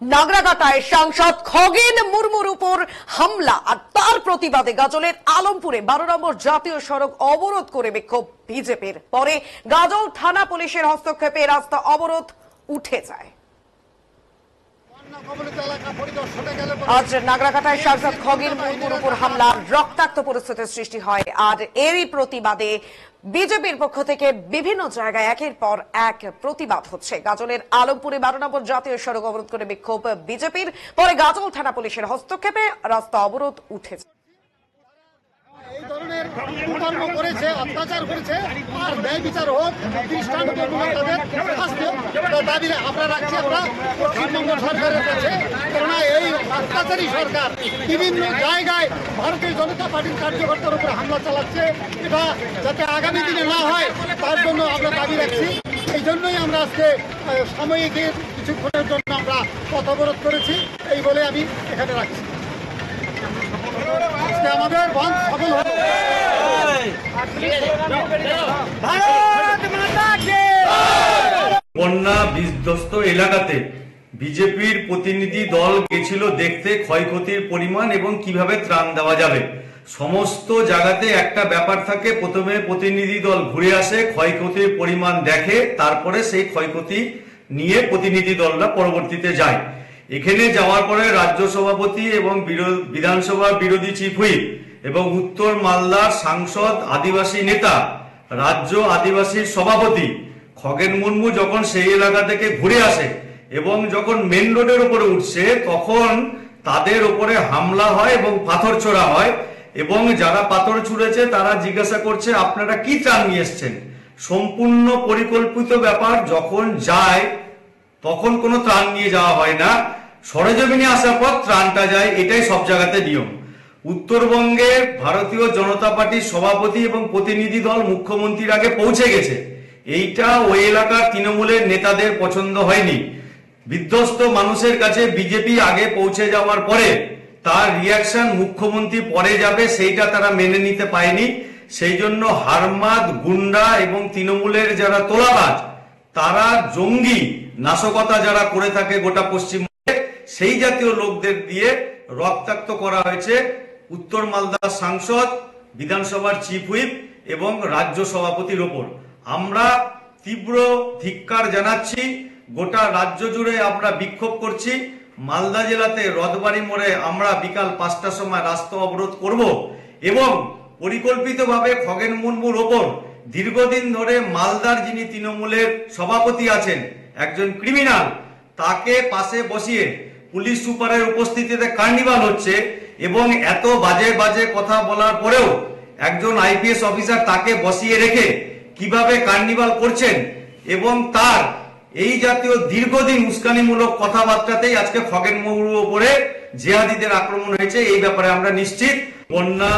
নাগরাকাটায় সাংসদ খগেন মুর্মুর উপর হামলা আর তার প্রতিবাদে গাজলের আলমপুরে 12 নম্বর জাতীয় সড়ক অবরোধ করে বিক্ষোভ বিজেপির। পরে গাজল থানা পুলিশের হস্তক্ষেপে রাস্তা অবরোধ উঠে যায়। আজ নাগরাকাটায় সাংসদ খগেন মুর্মুর উপর হামলা, রক্তাক্ত পরিস্থিতির সৃষ্টি হয়। আর এরই প্রতিবাদে বিজেপির পক্ষ থেকে বিভিন্ন জায়গায় একের পর এক প্রতিবাদ হচ্ছে। গাজলের আলমপুরে 12 নম্বর জাতীয় সড়ক অবরোধ করে বিক্ষোভ বিজেপির। পরে গাজল থানা পুলিশের হস্তক্ষেপে রাস্তা অবরোধ উঠেছে। এই ধরনের কুকর্ম করেছে, অত্যাচার করেছে, আর ন্যায় বিচার হোক, দৃষ্টান্তমূলক তাদের শাস্তি দাবি আমরা রাখছি আমরা পশ্চিমবঙ্গ সরকারের কাছে। কেননা এই অত্যাচারী সরকার বিভিন্ন জায়গায় ভারতীয় জনতা পার্টির কার্যকর্তার উপর হামলা চালাচ্ছে। এটা যাতে আগামী দিনে না হয় তার জন্য আমরা দাবি রাখছি। এই জন্যই আমরা আজকে সাময়িক কিছুক্ষণের জন্য আমরা পথ অবরোধ করেছি, এই বলে আমি এখানে রাখছি। আজকে আমাদের বন্ধ সফল হবে। বন্যা বিধ্বস্ত এলাকাতে বিজেপির প্রতিনিধি দল গেছিল দেখতে ক্ষয়ক্ষতির পরিমাণ এবং কিভাবে ত্রাণ দেওয়া যাবে। সমস্ত জায়গাতে একটা ব্যাপার থাকে, প্রথমে প্রতিনিধি দল ঘুরে আসে, ক্ষয়ক্ষতির পরিমাণ দেখে, তারপরে সেই ক্ষয়ক্ষতি নিয়ে প্রতিনিধি দলরা পরবর্তীতে যায়। এখানে যাওয়ার পরে রাজ্য সভাপতি এবং বিধানসভা বিরোধী চিফ হুইপ এবং উত্তর মালদার সাংসদ আদিবাসী নেতা, রাজ্য আদিবাসীর সভাপতি খগেন মুর্মু যখন সেই এলাকা থেকে ঘুরে আসে এবং যখন মেন রোডের উপরে উঠছে, তখন তাদের উপরে হামলা হয় এবং পাথর ছোড়া হয়। এবং যারা পাথর ছুঁড়েছে তারা জিজ্ঞাসা করছে আপনারা কি ত্রাণ নিয়ে এসছেন। সম্পূর্ণ পরিকল্পিত ব্যাপার। যখন যায় তখন কোনো ত্রাণ নিয়ে যাওয়া হয় না, সরেজমিনে আসার পর ত্রাণটা যায়। এটাই সব জায়গাতে নিয়ম। উত্তরবঙ্গে ভারতীয় জনতা পার্টির সভাপতি এবং প্রতিনিধি দল মুখ্যমন্ত্রীর আগে পৌঁছে গেছে। এইটা ওই এলাকার তৃণমূলের নেতাদের পছন্দ হয়নি। বিধ্বস্ত মানুষের কাছে বিজেপি আগে পৌঁছে যাওয়ার পরে তার রিয়াকশন মুখ্যমন্ত্রী পরে যাবে, সেইটা তারা মেনে নিতে পারেনি। সেই জন্য হারমাদ, গুন্ডা এবং তৃণমূলের যারা তোলাবাজ, তারা জঙ্গি নাশকতা যারা করে থাকে গোটা পশ্চিমবঙ্গে, সেই জাতীয় লোকদের দিয়ে রক্তাক্ত করা হয়েছে উত্তর মালদার সাংসদ, বিধানসভার চিফ হুইপ এবং রাজ্য সভাপতির ওপর। আমরা তীব্র ধিক্কার জানাচ্ছি। গোটা রাজ্য জুড়ে আমরা বিক্ষোভ করছি। মালদা জেলাতে রথবাড়ি মোড়ে আমরা বিকাল 5টার সময় রাস্তা অবরোধ করব এবং পরিকল্পিতভাবে খগেন মুর্মুর ওপর দীর্ঘদিন ধরে মালদার যিনি তৃণমূলের সভাপতি আছেন, একজন ক্রিমিনাল, তাকে পাশে বসিয়ে পুলিশ সুপারের উপস্থিতিতে কার্নিভাল হচ্ছে এবং এত বাজে বাজে কথা বলার পরেও একজন আইপিএস অফিসার তাকে বসিয়ে রেখে কিভাবে কার্নিভাল করছেন এবং তার এই জাতীয় দীর্ঘদিন উস্কানিমূলক কথাবার্তাতেই আজকে খগেন মুর্মুর উপরে জিহাদিদের আক্রমণ হয়েছে। এই ব্যাপারে আমরা নিশ্চিত। বন্যা